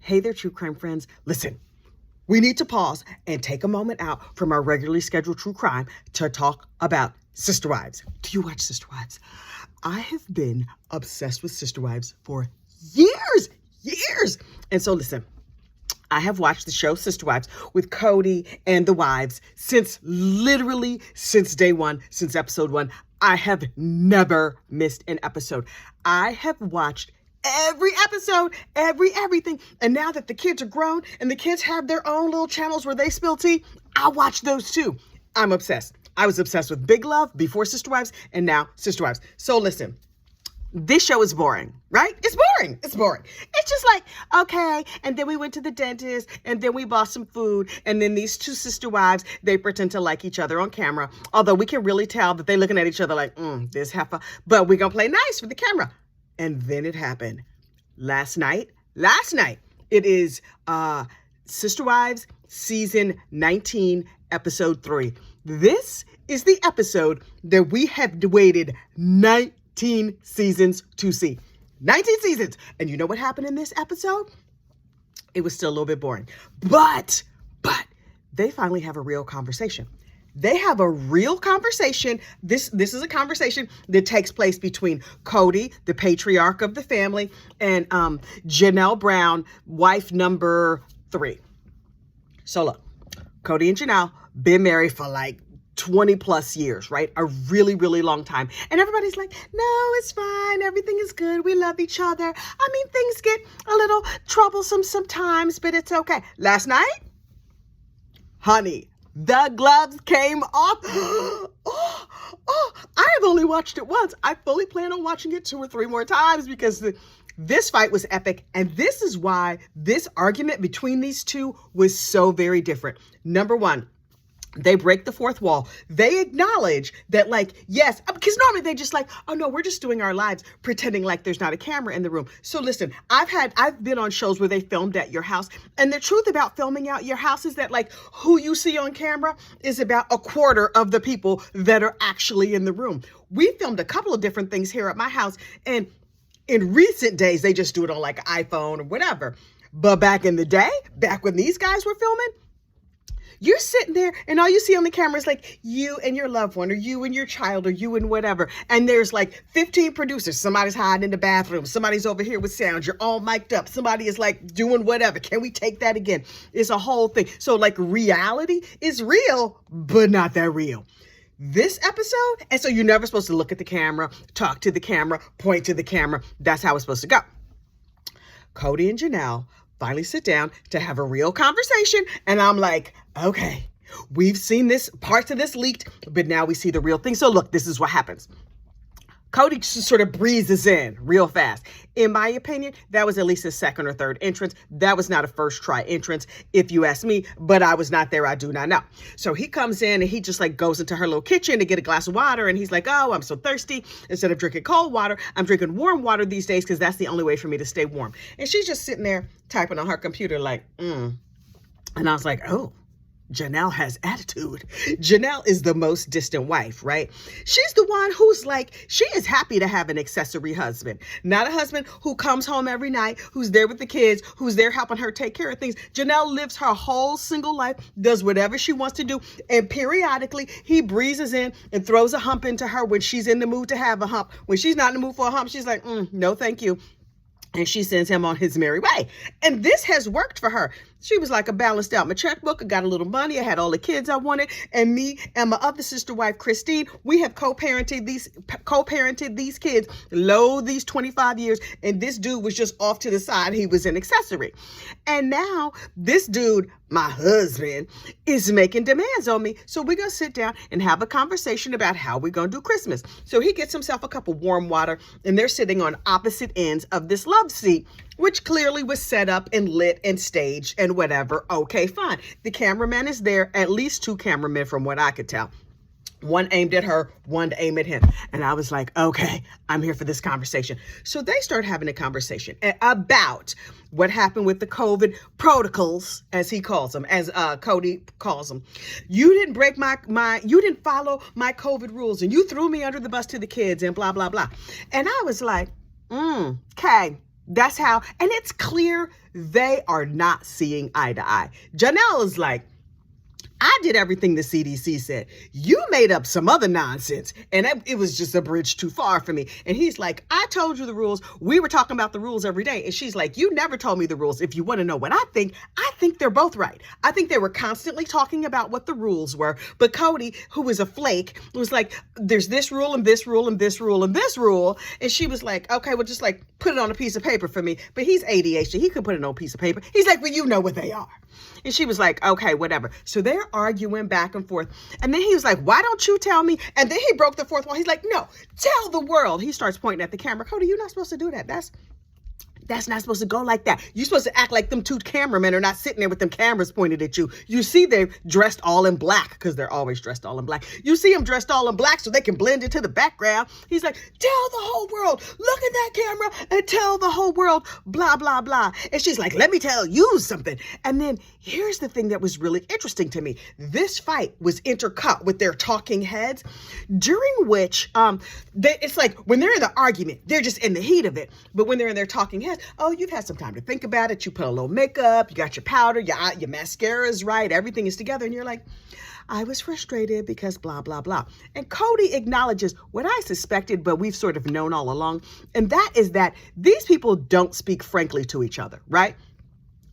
Hey there, true crime friends. Listen, we need to pause and take a moment out from our regularly scheduled true crime to talk about Sisterwives. Do you watch Sisterwives? I have been obsessed with Sisterwives for years. And so listen, I have watched the show Sisterwives with Cody and the wives since day one, since episode 1. I have never missed an episode. I have watched every episode, everything. And now that the kids are grown and the kids have their own little channels where they spill tea, I watch those too. I'm obsessed. I was obsessed with Big Love before Sisterwives and now Sisterwives. So listen, this show is boring, right? It's boring. It's just like, okay, and then we went to the dentist, and then we bought some food, and then these two sister wives, they pretend to like each other on camera, although we can really tell that they're looking at each other like, this heifer, but we're going to play nice for the camera. And then it happened. Last night, it is Sisterwives Season 19, Episode 3. This is the episode that we have waited 19 seasons to see. 19 seasons. And you know what happened in this episode? It was still a little bit boring. But they finally have a real conversation. They have a real conversation. This is a conversation that takes place between Cody, the patriarch of the family, and Janelle Brown, wife number 3. So look, Cody and Janelle been married for like 20 plus years, right? A really long time. And everybody's like, no, it's fine. Everything is good. We love each other. I mean, things get a little troublesome sometimes, but it's okay. Last night, honey, the gloves came off. I have only watched it once. I fully plan on watching it 2 or 3 more times because this fight was epic. And this is why this argument between these two was so very different. Number one, they break the fourth wall. They acknowledge that, like, yes, because normally they just like, oh no, we're just doing our lives, pretending like there's not a camera in the room. So listen, I've been on shows where they filmed at your house. And the truth about filming out your house is that, like, who you see on camera is about a quarter of the people that are actually in the room. We filmed a couple of different things here at my house. And in recent days, they just do it on like an iPhone or whatever. But back in the day, back when these guys were filming, you're sitting there and all you see on the camera is like you and your loved one, or you and your child, or you and whatever. And there's like 15 producers. Somebody's hiding in the bathroom. Somebody's over here with sound. You're all mic'd up. Somebody is like doing whatever. Can we take that again? It's a whole thing. So like reality is real, but not that real. This episode, and so you're never supposed to look at the camera, talk to the camera, point to the camera. That's how it's supposed to go. Cody and Janelle finally sit down to have a real conversation. And I'm like, okay, we've seen this, parts of this leaked, but now we see the real thing. So look, this is what happens. Cody just sort of breezes in real fast. In my opinion, that was at least a second or third entrance. That was not a first try entrance, if you ask me, but I was not there. I do not know. So he comes in and he just like goes into her little kitchen to get a glass of water. And he's like, oh, I'm so thirsty. Instead of drinking cold water, I'm drinking warm water these days because that's the only way for me to stay warm. And she's just sitting there typing on her computer like, And I was like, oh. Janelle has attitude. Janelle is the most distant wife, right? She's the one who's like, she is happy to have an accessory husband, not a husband who comes home every night, who's there with the kids, who's there helping her take care of things. Janelle lives her whole single life, does whatever she wants to do. And periodically he breezes in and throws a hump into her when she's in the mood to have a hump. When she's not in the mood for a hump, she's like, no, thank you. And she sends him on his merry way. And this has worked for her. She was like, I balanced out my checkbook. I got a little money. I had all the kids I wanted. And me and my other sister wife, Christine, we have co-parented these kids these 25 years. And this dude was just off to the side. He was an accessory. And now this dude, my husband, is making demands on me. So we're going to sit down and have a conversation about how we're going to do Christmas. So he gets himself a cup of warm water and they're sitting on opposite ends of this love seat, which clearly was set up and lit and staged and whatever. Okay, fine. The cameraman is there, at least 2 cameramen from what I could tell. One aimed at her, one aimed at him. And I was like, okay, I'm here for this conversation. So they start having a conversation about what happened with the COVID protocols, as he calls them, as Cody calls them. You didn't break you didn't follow my COVID rules and you threw me under the bus to the kids and blah, blah, blah. And I was like, okay. That's how, and it's clear they are not seeing eye to eye. Janelle is like, I did everything the CDC said. You made up some other nonsense, and it was just a bridge too far for me. And he's like, I told you the rules. We were talking about the rules every day. And she's like, you never told me the rules. If you want to know what I think they're both right. I think they were constantly talking about what the rules were. But Cody, who was a flake, was like, there's this rule and this rule and this rule and this rule. And she was like, okay, well, just like put it on a piece of paper for me. But he's ADHD. He could put it on a piece of paper. He's like, well, you know what they are. And she was like, okay, whatever. So they're arguing back and forth. And then he was like, why don't you tell me? And then he broke the fourth wall. He's like, no, tell the world. He starts pointing at the camera. Cody, you're not supposed to do that. That's not supposed to go like that. You're supposed to act like them two cameramen are not sitting there with them cameras pointed at you. You see they're dressed all in black because they're always dressed all in black. You see them dressed all in black so they can blend into the background. He's like, tell the whole world, look at that camera and tell the whole world, blah, blah, blah. And she's like, let me tell you something. And then here's the thing that was really interesting to me. This fight was intercut with their talking heads, during which it's like when they're in the argument, they're just in the heat of it. But when they're in their talking heads, oh, you've had some time to think about it. You put a little makeup, you got your powder, your mascara is right, everything is together. And you're like, I was frustrated because blah, blah, blah. And Cody acknowledges what I suspected, but we've sort of known all along. And that is that these people don't speak frankly to each other, right?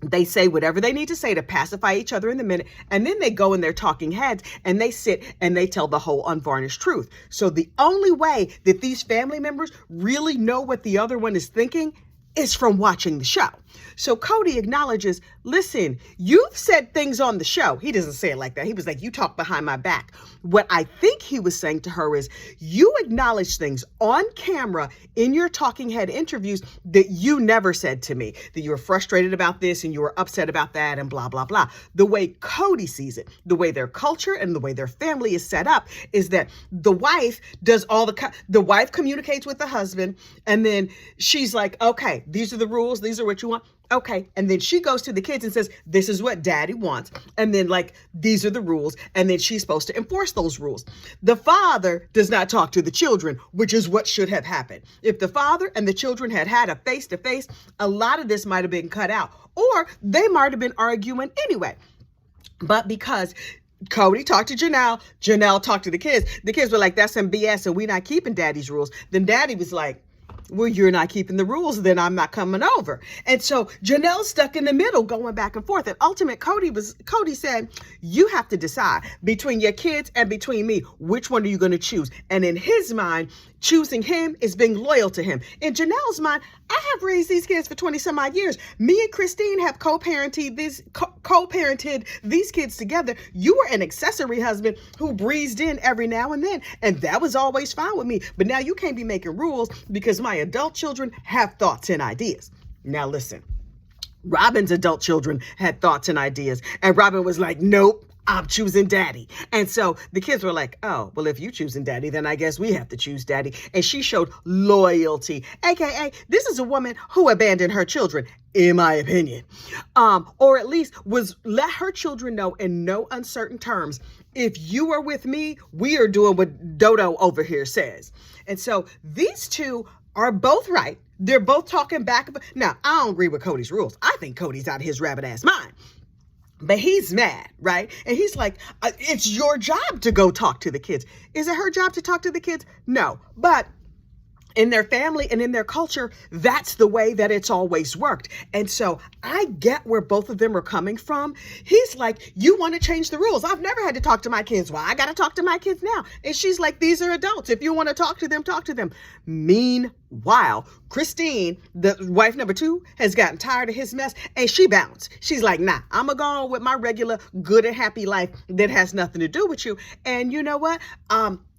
They say whatever they need to say to pacify each other in the minute, and then they go in their talking heads and they sit and they tell the whole unvarnished truth. So the only way that these family members really know what the other one is thinking is from watching the show. So Cody acknowledges, listen, you've said things on the show. He doesn't say it like that. He was like, you talk behind my back. What I think he was saying to her is, you acknowledge things on camera in your talking head interviews that you never said to me, that you were frustrated about this and you were upset about that and blah, blah, blah. The way Cody sees it, the way their culture and the way their family is set up is that the wife does the wife communicates with the husband, and then she's like, okay, these are the rules. These are what you want. Okay. And then she goes to the kids and says, this is what daddy wants. And then like, these are the rules. And then she's supposed to enforce those rules. The father does not talk to the children, which is what should have happened. If the father and the children had had a face-to-face, a lot of this might have been cut out, or they might have been arguing anyway. But because Cody talked to Janelle talked to the kids were like, that's some BS and we're not keeping daddy's rules. Then daddy was like, well, you're not keeping the rules, then I'm not coming over. And so Janelle's stuck in the middle going back and forth. And Cody said, you have to decide between your kids and between me, which one are you going to choose? And in his mind, choosing him is being loyal to him. In Janelle's mind, I have raised these kids for 20 some odd years. Me and Christine have co-parented these kids together. You were an accessory husband who breezed in every now and then, and that was always fine with me. But now you can't be making rules because my adult children have thoughts and ideas. Now listen, Robin's adult children had thoughts and ideas, and Robin was like, nope, I'm choosing daddy. And so the kids were like, oh, well, if you choosing daddy, then I guess we have to choose daddy. And she showed loyalty, AKA this is a woman who abandoned her children, in my opinion, or at least let her children know in no uncertain terms, if you are with me, we are doing what Dodo over here says. And so these two are both right. They're both talking back. Now, I don't agree with Cody's rules. I think Cody's out of his rabbit ass mind. But he's mad, right? And he's like, it's your job to go talk to the kids. Is it her job to talk to the kids? No. But in their family and in their culture, that's the way that it's always worked. And so I get where both of them are coming from. He's like, you want to change the rules. I've never had to talk to my kids. Well, I got to talk to my kids now. And she's like, these are adults. If you want to talk to them, talk to them. Meanwhile, Christine, the wife number 2, has gotten tired of his mess and she bounced. She's like, nah, I'm going to go on with my regular good and happy life that has nothing to do with you. And you know what?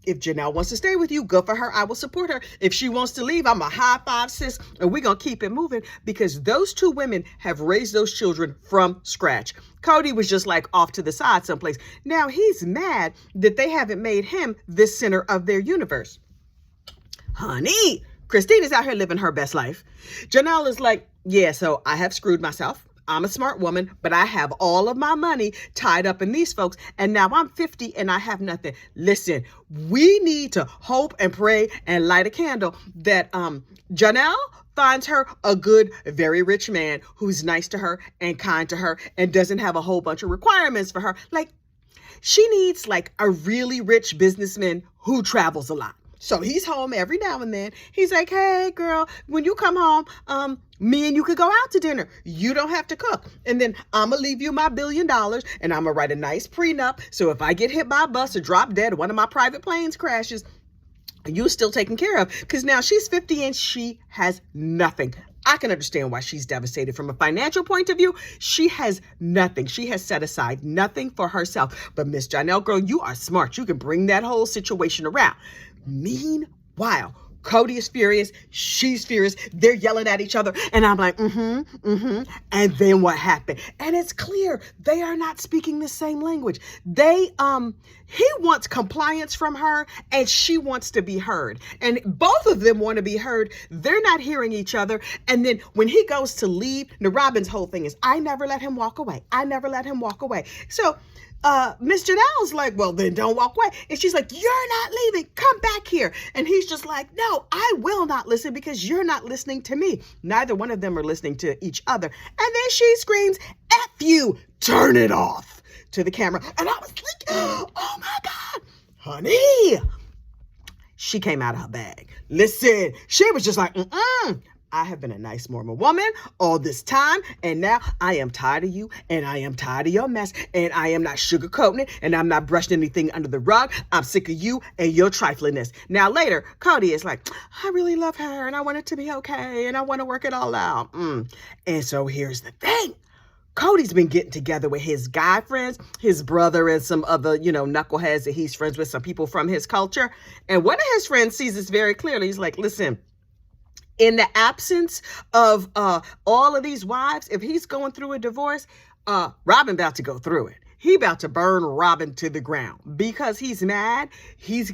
If Janelle wants to stay with you, good for her. I will support her. If she wants to leave, I'm a high five, sis, and we're going to keep it moving because those two women have raised those children from scratch. Cody was just like off to the side someplace. Now he's mad that they haven't made him the center of their universe. Honey, Christine is out here living her best life. Janelle is like, yeah, so I have screwed myself. I'm a smart woman, but I have all of my money tied up in these folks. And now I'm 50 and I have nothing. Listen, we need to hope and pray and light a candle that Janelle finds her a good, very rich man who's nice to her and kind to her and doesn't have a whole bunch of requirements for her. Like, she needs like a really rich businessman who travels a lot. So he's home every now and then. He's like, hey, girl, when you come home, me and you could go out to dinner. You don't have to cook. And then I'm going to leave you my $1 billion and I'm going to write a nice prenup. So if I get hit by a bus or drop dead, one of my private planes crashes, you still taken care of. Because now she's 50 and she has nothing. I can understand why she's devastated. From a financial point of view, she has nothing. She has set aside nothing for herself. But Miss Janelle, girl, you are smart. You can bring that whole situation around. Meanwhile, Cody is furious. She's furious. They're yelling at each other. And I'm like, And then what happened? And it's clear they are not speaking the same language. He wants compliance from her and she wants to be heard. And both of them want to be heard. They're not hearing each other. And then when he goes to leave, now Robin's whole thing is, I never let him walk away. I never let him walk away. So Miss Janelle's like, well, then don't walk away. And she's like, you're not leaving. Come back here. And he's just like, no, I will not listen because you're not listening to me. Neither one of them are listening to each other. And then she screams, F you, turn it off to the camera. And I was like, oh my God, honey. She came out of her bag. Listen, she was just like, I have been a nice Mormon woman all this time, and now I am tired of you, and I am tired of your mess, and I am not sugarcoating it, and I'm not brushing anything under the rug. I'm sick of you and your triflingness. Now later, Cody is like, I really love her, and I want it to be okay, and I want to work it all out. And so here's the thing. Cody's been getting together with his guy friends, his brother, and some other, knuckleheads that he's friends with, some people from his culture. And one of his friends sees this very clearly. He's like, listen, in the absence of all of these wives, if he's going through a divorce, Robin about to go through it. He about to burn Robin to the ground because he's mad. He's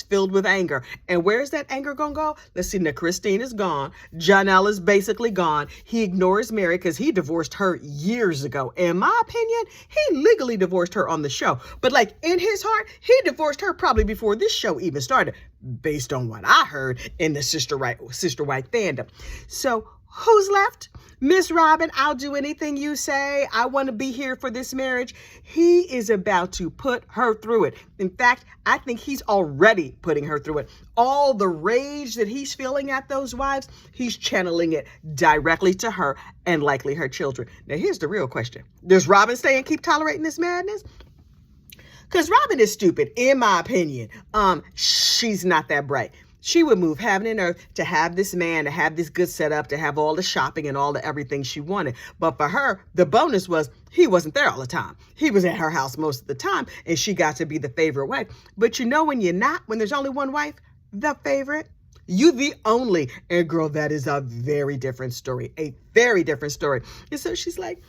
filled with anger. And where's that anger gonna go? Let's see. Now Christine is gone. Janelle is basically gone. He ignores Mary because he divorced her years ago. In my opinion, he legally divorced her on the show. But like in his heart, he divorced her probably before this show even started, based on what I heard in the Sisterwife fandom. So who's left? Miss Robin, I'll do anything you say. I want to be here for this marriage. He is about to put her through it. In fact, I think he's already putting her through it. All the rage that he's feeling at those wives, he's channeling it directly to her and likely her children. Now, here's the real question. Does Robin stay and keep tolerating this madness? Because Robin is stupid, in my opinion. She's not that bright. She would move heaven and earth to have this man, to have this good setup, to have all the shopping and all the everything she wanted. But for her, the bonus was he wasn't there all the time. He was at her house most of the time, and she got to be the favorite wife. But when you're not, when there's only one wife, the favorite, you the only. And girl, that is a very different story, a very different story. And so she's like,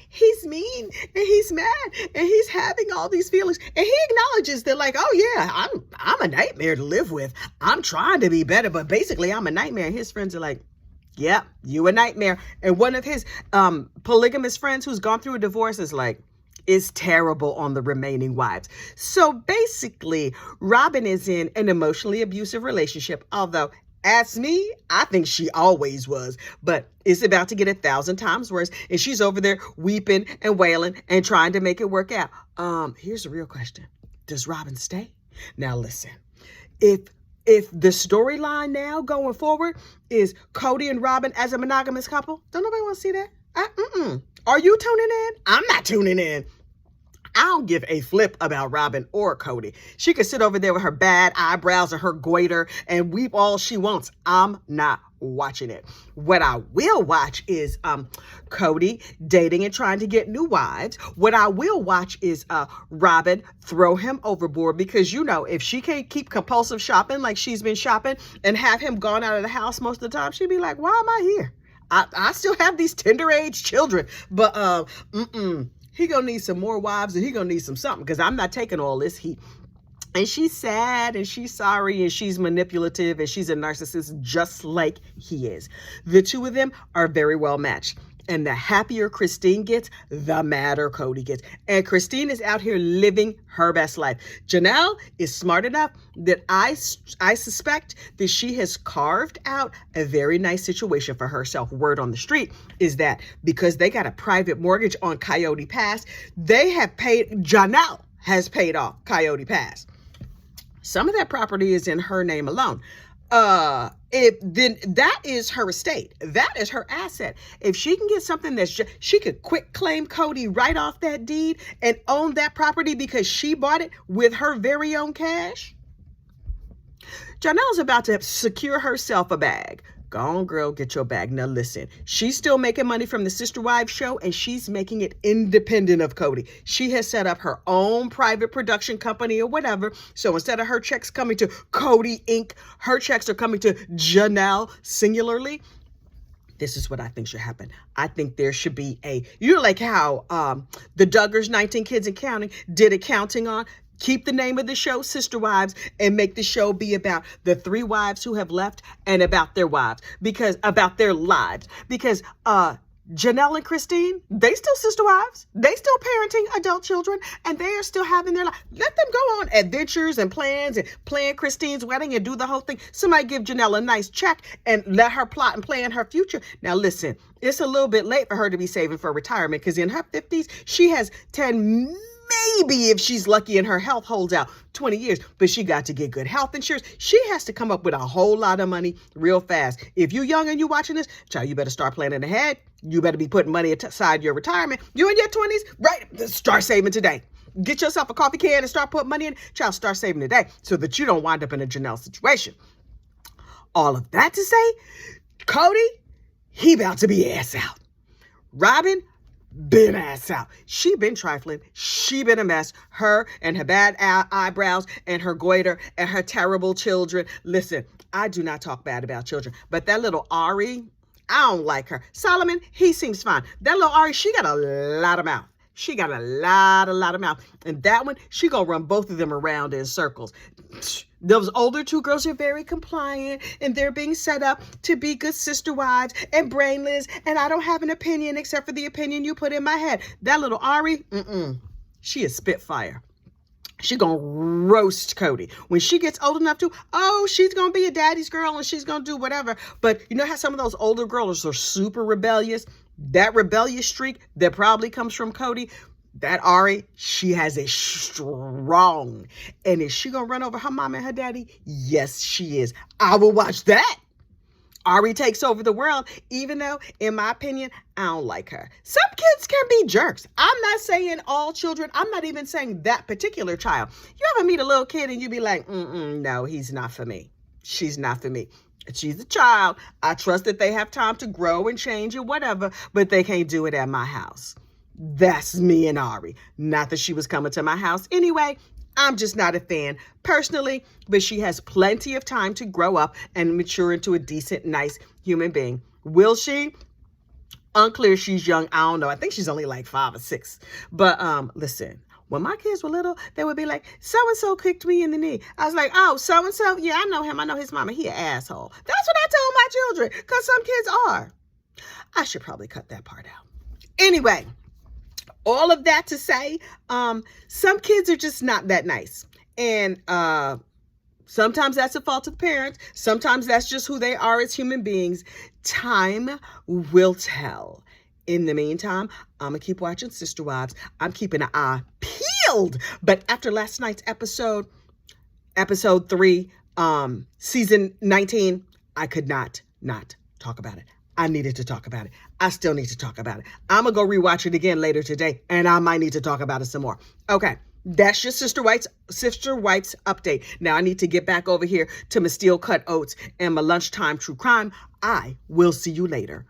he's mean and he's mad and he's having all these feelings. And he acknowledges that like, oh yeah, I'm a nightmare to live with. I'm trying to be better, but basically I'm a nightmare. And his friends are like, yeah, you a nightmare. And one of his polygamous friends who's gone through a divorce is like, is terrible on the remaining wives. So basically, Robin is in an emotionally abusive relationship, although ask me, I think she always was, but it's about to get 1,000 times worse. And she's over there weeping and wailing and trying to make it work out. Here's the real question. Does Robin stay? Now, listen, if the storyline now going forward is Cody and Robin as a monogamous couple, don't nobody want to see that? Are you tuning in? I'm not tuning in. I don't give a flip about Robin or Cody. She could sit over there with her bad eyebrows and her goiter and weep all she wants. I'm not watching it. What I will watch is Cody dating and trying to get new wives. What I will watch is Robin throw him overboard because, if she can't keep compulsive shopping like she's been shopping and have him gone out of the house most of the time, she'd be like, why am I here? I still have these tender age children, but he gonna need some more wives and he gonna need something because I'm not taking all this heat. And she's sad and she's sorry and she's manipulative and she's a narcissist just like he is. The two of them are very well matched. And the happier Christine gets, the madder Cody gets. And Christine is out here living her best life. Janelle is smart enough that I suspect that she has carved out a very nice situation for herself. Word on the street is that because they got a private mortgage on Coyote Pass, Janelle has paid off Coyote Pass. Some of that property is in her name alone. Then that is her estate. That is her asset. If she can get something she could quick claim Cody right off that deed and own that property because she bought it with her very own cash. Janelle's about to secure herself a bag. Go on, girl, get your bag. Now listen, she's still making money from the Sisterwives show, and she's making it independent of Cody. She has set up her own private production company or whatever. So instead of her checks coming to Cody Inc., her checks are coming to Janelle singularly. This is what I think should happen. I think there should be like how the Duggars, 19 Kids and Counting, did accounting on. Keep the name of the show Sisterwives and make the show be about the 3 wives who have left and about their lives. Because Janelle and Christine, they still sister wives. They still parenting adult children, and they are still having their life. Let them go on adventures and plans and plan Christine's wedding and do the whole thing. Somebody give Janelle a nice check and let her plot and plan her future. Now listen, it's a little bit late for her to be saving for retirement because in her 50s, she has 10, maybe if she's lucky and her health holds out, 20 years, but she got to get good health insurance. She has to come up with a whole lot of money real fast. If you're young and you're watching this, child, you better start planning ahead. You better be putting money aside your retirement. You in your 20s, right? Start saving today. Get yourself a coffee can and start putting money in. Child, start saving today so that you don't wind up in a Janelle situation. All of that to say, Cody, he about to be ass out. Robin, been ass out. She been trifling. She been a mess. Her and her bad eyebrows and her goiter and her terrible children. Listen, I do not talk bad about children, but that little Ari, I don't like her. Solomon, he seems fine. That little Ari, she got a lot of mouth. She got a lot of mouth. And that one, she gonna run both of them around in circles. Those older 2 girls are very compliant and they're being set up to be good sister wives and brainless. And I don't have an opinion except for the opinion you put in my head. That little Ari, she is Spitfire. She gonna roast Cody. When she gets old enough to, she's gonna be a daddy's girl and she's gonna do whatever. But you know how some of those older girls are super rebellious? That rebellious streak that probably comes from Cody, that Ari, she has a strong. And is she gonna run over her mom and her daddy? Yes, she is. I will watch that. Ari takes over the world, even though, in my opinion, I don't like her. Some kids can be jerks. I'm not saying all children. I'm not even saying that particular child. You ever meet a little kid and you be like, no, he's not for me. She's not for me. She's a child. I trust that they have time to grow and change and whatever, but they can't do it at my house. That's me and Ari. Not that she was coming to my house anyway. I'm just not a fan personally, but she has plenty of time to grow up and mature into a decent, nice human being. Will she? Unclear. She's young. I don't know. I think she's only like 5 or 6. But listen, when my kids were little, they would be like, so-and-so kicked me in the knee. I was like, oh, so-and-so? Yeah, I know him. I know his mama. He an asshole. That's what I told my children, because some kids are. I should probably cut that part out. Anyway, all of that to say, some kids are just not that nice. And sometimes that's the fault of the parents. Sometimes that's just who they are as human beings. Time will tell. In the meantime, I'm going to keep watching Sister Wives. I'm keeping an eye peeled. But after last night's episode 3, season 19, I could not talk about it. I needed to talk about it. I still need to talk about it. I'm going to go rewatch it again later today, and I might need to talk about it some more. Okay, that's your Sisterwives update. Now I need to get back over here to my steel cut oats and my lunchtime true crime. I will see you later.